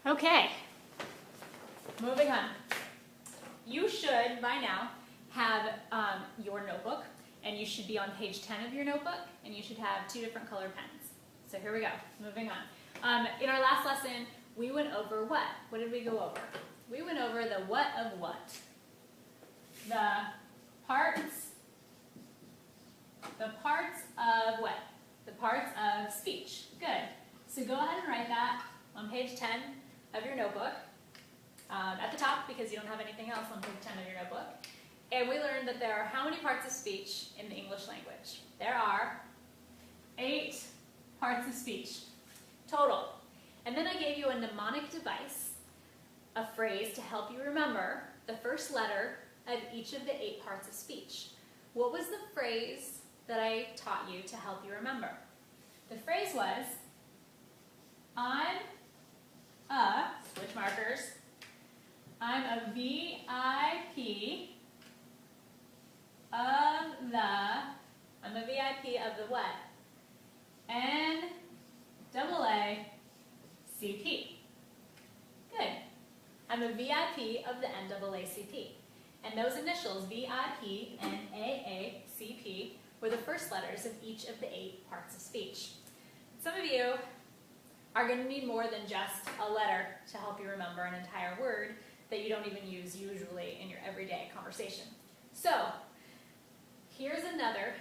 Okay, moving on. You should, by now, have your notebook, and you should be on page 10 of your notebook, and you should have 2 different color pens. So here we go, moving on. In our last lesson, we went over what? What did we go over? We went over the what of what? The parts of what? The parts of speech. Good. So go ahead and write that on page 10 of your notebook, at the top, because you don't have anything else on page 10 of your notebook. And we learned that there are how many parts of speech in the English language? There are 8 parts of speech total. And then I gave you a mnemonic device, a phrase to help you remember the first letter of each of the 8 parts of speech. What was the phrase that I taught you to help you remember? The phrase was, I'm a, switch markers, I'm a VIP of the, I'm a VIP of the what? NAACP. Good. I'm a VIP of the NAACP. And those initials, VIP and AACP, were the first letters of each of the 8 parts of speech. Some of you are going to need more than just a letter to help you remember an entire word that you don't even use usually in your everyday conversation. So, here's another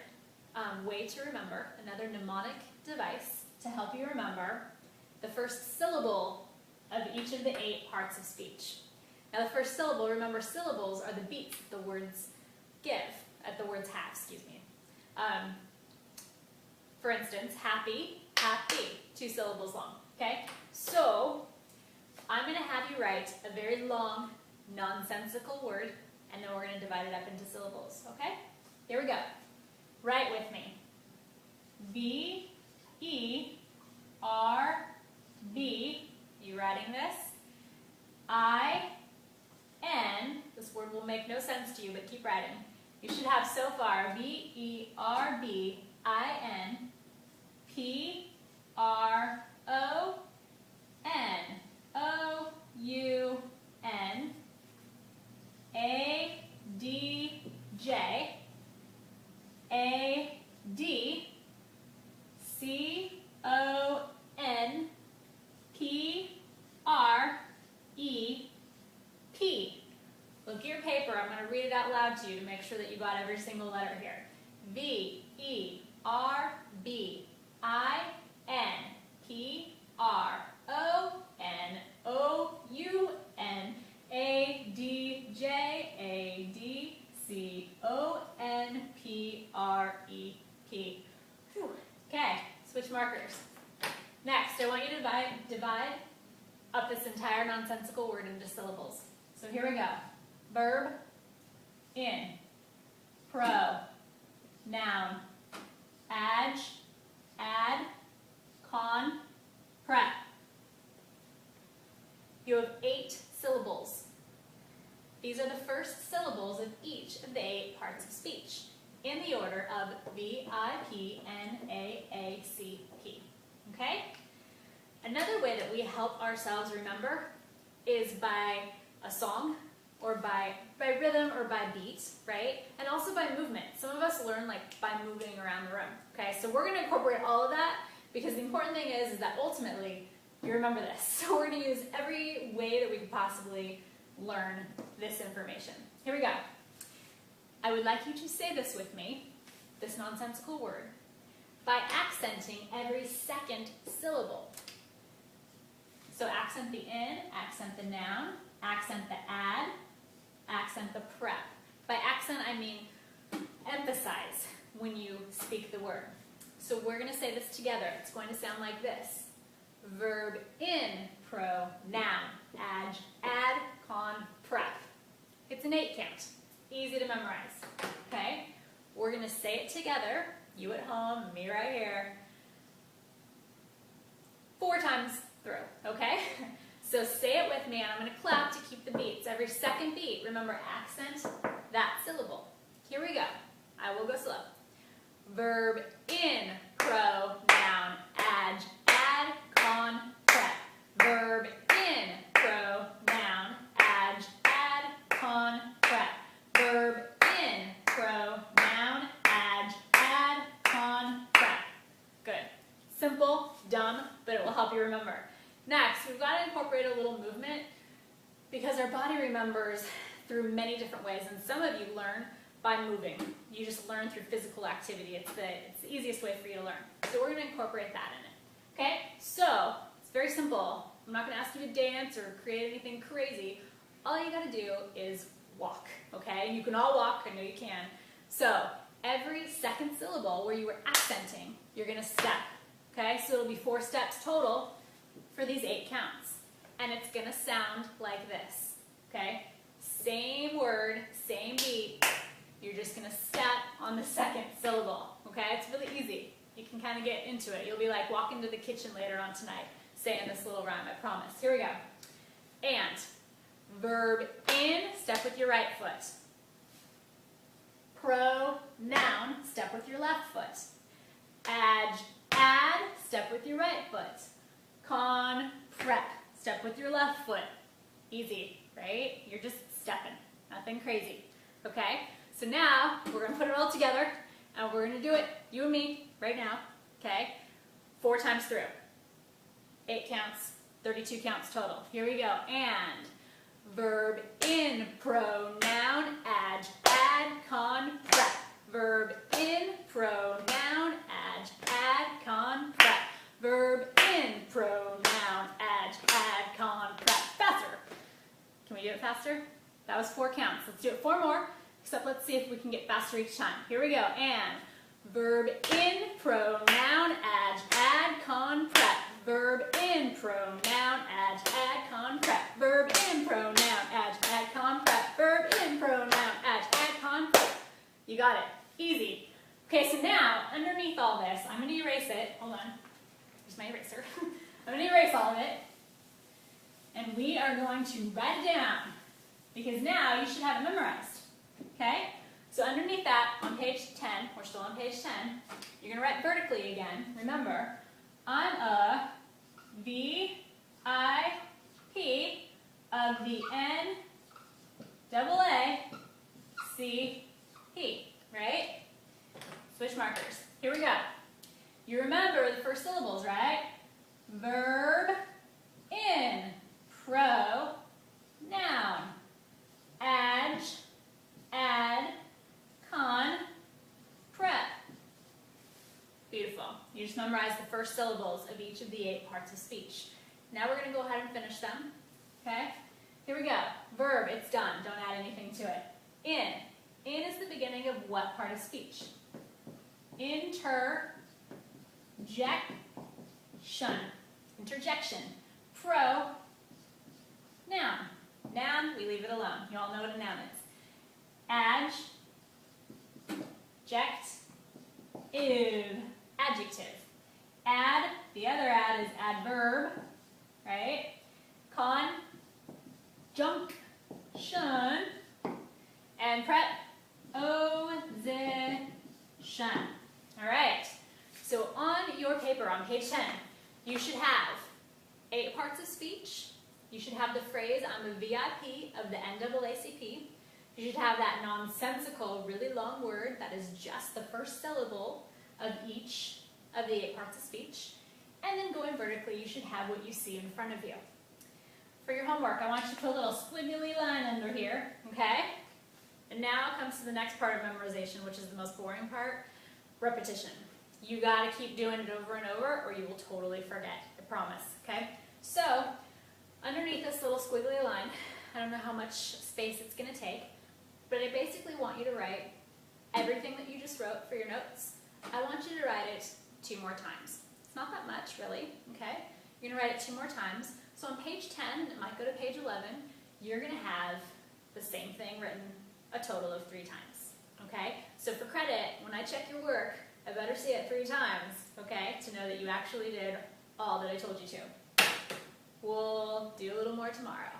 way to remember, another mnemonic device to help you remember the first syllable of each of the 8 parts of speech. Now the first syllable, remember syllables are the beats that the words give, the words have, excuse me. For instance, happy, happy, 2 syllables long, okay? So, I'm going to have you write a very long, nonsensical word, and then we're going to divide it up into syllables, okay? Here we go. Write with me. B-E-R-B, you writing this? I-N, this word will make no sense to you, but keep writing. You should have so far B-E-R-B-I-N, P-R-O-N-O-U-N, A-D-J, A-D-C-O-N-P-R-E-P. Look at your paper. I'm going to read it out loud to you to make sure that you got every single letter here. V-E-R-B-I-N-P-R-O-N-O-U-N, A-D-J-A-D-C-O-N-P-R-E-P. Okay, switch markers. Next, I want you to divide up this entire nonsensical word into syllables. So here we go. Verb, in, pro, noun, adj, add, con, prep. You have 8 syllables. These are the first syllables of each of the 8 parts of speech, in the order of V-I-P-N-A-A-C-P. Okay? Another way that we help ourselves remember is by a song, or by rhythm or by beat, right? And also by movement. Some of us learn by moving around the room. Okay, so we're going to incorporate all of that, because the important thing is that ultimately you remember this. So we're going to use every way that we could possibly learn this information. Here we go. I would like you to say this with me, this nonsensical word, by accenting every second syllable. So accent the in, accent the noun, accent the add, accent the prep. By accent, I mean emphasize when you speak the word. So we're going to say this together. It's going to sound like this. Verb in, pro, noun, adj, add, con, prep. It's an 8 count. Easy to memorize. Okay? We're going to say it together. You at home, me right here. 4 times through. Okay? So say it with me, and I'm going to clap to keep the beats. Every second beat, remember, accent that syllable. Here we go. I will go slow. Verb in, pro, noun, adj, add, con, prep. Verb in, will help you remember. Next, we've got to incorporate a little movement because our body remembers through many different ways, and some of you learn by moving. You just learn through physical activity. It's the easiest way for you to learn. So we're going to incorporate that in it. Okay? So, it's very simple. I'm not going to ask you to dance or create anything crazy. All you got to do is walk. Okay? You can all walk. I know you can. So, every second syllable where you were accenting, you're going to step. Okay? So it'll be 4 steps total for these 8 counts. And it's going to sound like this. Okay? Same word, same beat. You're just going to step on the second syllable. Okay? It's really easy. You can kind of get into it. You'll be like walking to the kitchen later on tonight saying this little rhyme, I promise. Here we go. And verb in, step with your right foot. Pronoun, step with your left foot. Add, step with your right foot. Prep, step with your left foot. Easy, right? You're just stepping, nothing crazy. Okay? So now we're going to put it all together and we're going to do it, you and me, right now. Okay? 4 times through. 8 counts, 32 counts total. Here we go. And verb in, pronoun, add, prep. Verb in, pronoun, add, prep. Verb in, pronoun, add, prep. Faster. Can we do it faster? That was 4 counts. Let's do it 4 more, except let's see if we can get faster each time. Here we go. And verb in, pronoun, add, prep. Verb in, pronoun, add, prep. Verb in, pronoun, add, prep. Verb in, pronoun, add, prep. You got it. Easy. Okay, so now, underneath all this, I'm going to erase it. Hold on. Here's my eraser. I'm going to erase all of it. And we are going to write it down. Because now you should have it memorized. Okay? So underneath that, on page 10, we're still on page 10, you're going to write vertically again. Remember, I'm a VIP of the NAACP, right? Switch markers. Here we go. You remember the first syllables, right? Verb in, pronoun, add, prep. Beautiful. You just memorize the first syllables of each of the 8 parts of speech. Now we're going to go ahead and finish them. Okay? Here we go. Verb, it's done. Don't add anything to it. In. In is the beginning of what part of speech? Interjection. Interjection. Pronoun. Noun, we leave it alone. You all know what a noun is. Adjective. Add, the other add is adverb, right? Conjunction. And preposition. All right. So on your paper, on page 10, you should have 8 parts of speech. You should have the phrase, I'm a VIP of the NAACP. You should have that nonsensical, really long word that is just the first syllable of each of the 8 parts of speech. And then going vertically, you should have what you see in front of you. For your homework, I want you to put a little squiggly line under here, okay? And now comes to the next part of memorization, which is the most boring part, repetition. You got to keep doing it over and over or you will totally forget, I promise, okay? So, underneath this little squiggly line, I don't know how much space it's going to take, but I basically want you to write everything that you just wrote for your notes. I want you to write it 2 more times. It's not that much, really, okay? You're going to write it 2 more times. So on page 10, it might go to page 11, you're going to have the same thing written a total of 3 times, okay? So for credit, when I check your work, I better see it 3 times, okay, to know that you actually did all that I told you to. We'll do a little more tomorrow.